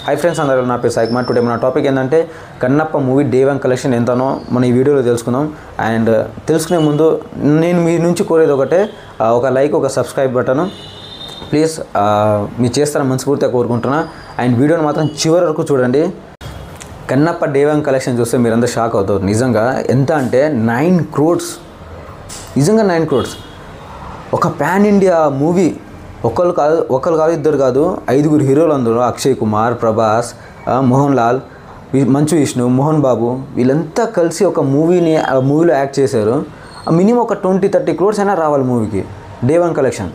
Hi friends, అందరూ నా పేరు సాయి కుమార్. టుడే మన టాపిక్ ఏంటంటే కన్నప్ప మూవీ డే 1 కలెక్షన్ ఎంతనో మన ఈ వీడియోలో తెలుసుకుందాం. అండ్ తెలుసుకునే ముందు నేను మీ నుంచి కోరేది ఒకటే, ఒక లైక్, ఒక సబ్స్క్రైబ్ బటన్ ప్లీజ్ మీరు చేస్తారని మనస్ఫూర్తిగా కోరుకుంటున్నా. అండ్ వీడియోని మాత్రం చివరి వరకు చూడండి. కన్నప్ప డే 1 కలెక్షన్ చూస్తే మీరందరూ షాక్ అవుతారు. నిజంగా ఎంత అంటే 9 crores, నిజంగా 9 crores. ఒక పాన్ ఇండియా మూవీ, ఒకరు కాదు ఇద్దరు కాదు, 5 హీరోలు అందరూ, అక్షయ్ కుమార్, ప్రభాస్, మోహన్ లాల్, మంచు విష్ణు, మోహన్ బాబు, వీళ్ళంతా కలిసి ఒక మూవీలో యాక్ట్ చేశారు. మినిమం ఒక 20-30 crores అయినా రావాలి మూవీకి. డే 1 కలెక్షన్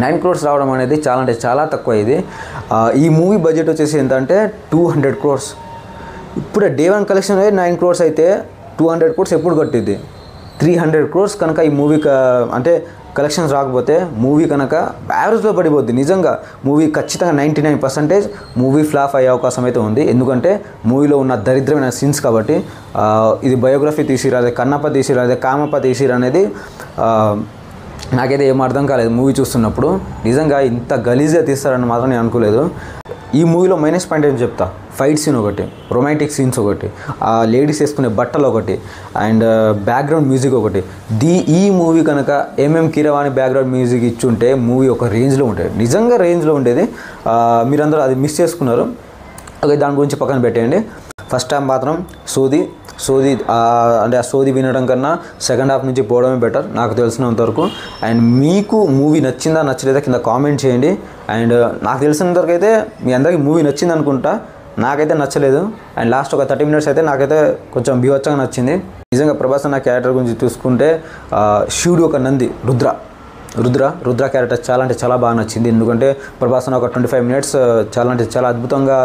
9 crores రావడం అనేది చాలా అంటే చాలా తక్కువ. ఇది ఈ మూవీ బడ్జెట్ వచ్చేసి ఏంటంటే 200 crores. ఇప్పుడు డే 1 కలెక్షన్ 9 crores అయితే 200 crores ఎప్పుడు కట్టిద్ది? 300 crores కనుక ఈ మూవీ అంటే కలెక్షన్స్ రాకపోతే మూవీ కనుక యావరేజ్లో పడిపోద్ది. నిజంగా మూవీ ఖచ్చితంగా 99% మూవీ ఫ్లాప్ అయ్యే అవకాశం అయితే ఉంది. ఎందుకంటే మూవీలో ఉన్న దరిద్రమైన సీన్స్ కాబట్టి. ఇది బయోగ్రఫీ తీసిరా, అదే కన్నప్ప తీసిరా, అదే కామప్ప తీసిరా అనేది నాకైతే ఏం అర్థం కాలేదు మూవీ చూస్తున్నప్పుడు. నిజంగా ఇంత గలీజ్గా తీస్తారని మాత్రం నేను అనుకోలేదు. ఈ మూవీలో మైనస్ పాయింట్ ఏం చెప్తా, ఫైట్ సీన్ ఒకటి, రొమాంటిక్ సీన్స్ ఒకటి, లేడీస్ వేసుకునే బట్టలు ఒకటి, అండ్ బ్యాక్గ్రౌండ్ మ్యూజిక్ ఒకటి. ఈ మూవీ కనుక కీరవాణి బ్యాక్గ్రౌండ్ మ్యూజిక్ ఇచ్చుంటే మూవీ ఒక రేంజ్లో ఉండేది, నిజంగా రేంజ్లో ఉండేది. మీరందరూ అది మిస్ చేసుకున్నారు. ఓకే, దాని గురించి పక్కన పెట్టేయండి. ఫస్ట్ టైం మాత్రం సోది అంటే ఆ సోది వినడం కన్నా సెకండ్ హాఫ్ నుంచి పోవడమే బెటర్ నాకు తెలిసినంతవరకు. అండ్ మీకు మూవీ నచ్చిందా నచ్చలేదా కింద కామెంట్ చేయండి. అండ్ నాకు తెలిసినంతవరకు అయితే మీ అందరికీ మూవీ నచ్చింది అనుకుంటా. నాకైతే నచ్చలేదు. అండ్ లాస్ట్ ఒక 30 minutes అయితే నాకైతే కొంచెం బీభత్సంగా నచ్చింది. నిజంగా ప్రభాస్ అన్న క్యారెక్టర్ గురించి చూసుకుంటే శివుడు ఒక నంది, రుద్ర క్యారెక్టర్ చాలా అంటే చాలా బాగా నచ్చింది. ఎందుకంటే ప్రభాస్ అన్న ఒక 25 minutes చాలా అంటే చాలా అద్భుతంగా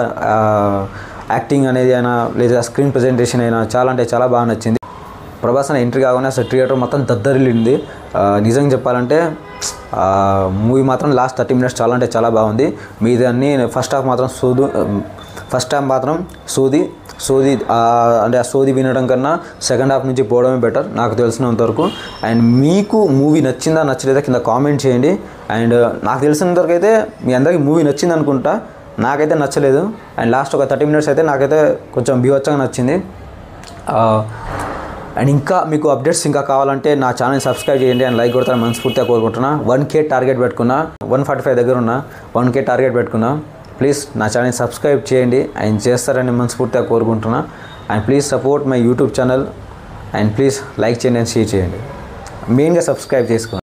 యాక్టింగ్ అనేది అయినా లేదా స్క్రీన్ ప్రజెంటేషన్ అయినా చాలా అంటే చాలా బాగా నచ్చింది. ప్రభాస్ అన్న ఎంట్రీ కాగానే అసలు థియేటర్ మొత్తం దద్దరిల్లింది. నిజంగా చెప్పాలంటే మూవీ మాత్రం లాస్ట్ 30 minutes చాలా అంటే చాలా బాగుంది. మీదన్నీ ఫస్ట్ హాఫ్ మాత్రం సోది అంటే ఆ సోది వినడం కన్నా సెకండ్ హాఫ్ నుంచి పోవడమే బెటర్ నాకు తెలిసినంతవరకు. అండ్ మీకు మూవీ నచ్చిందా నచ్చలేదా కింద కామెంట్ చేయండి. అండ్ నాకు తెలిసినంతవరకు అయితే మీ అందరికీ మూవీ నచ్చింది అనుకుంటా. నాకైతే నచ్చలేదు. అండ్ లాస్ట్ ఒక 30 minutes అయితే నాకైతే కొంచెం బీభత్సంగా నచ్చింది. అండ్ ఇంకా మీకు అప్డేట్స్ ఇంకా కావాలంటే నా ఛానల్ సబ్స్క్రైబ్ చేయండి అండ్ లైక్ కొడతాను మనస్ఫూర్తిగా కోరుకుంటున్నా. 1K టార్గెట్ పెట్టుకున్నా, 145 దగ్గర ఉన్నా, 1K టార్గెట్ పెట్టుకున్నా. ప్లీజ్ నా ఛానల్ సబ్స్క్రైబ్ చేయండి అండ్ చేస్తారని మనస్ఫూర్తిగా కోరుకుంటున్నా. And please support my YouTube channel and please like చేయండి అండ్ షేర్ చేయండి. మెయిన్గా సబ్స్క్రైబ్ చేసుకోండి.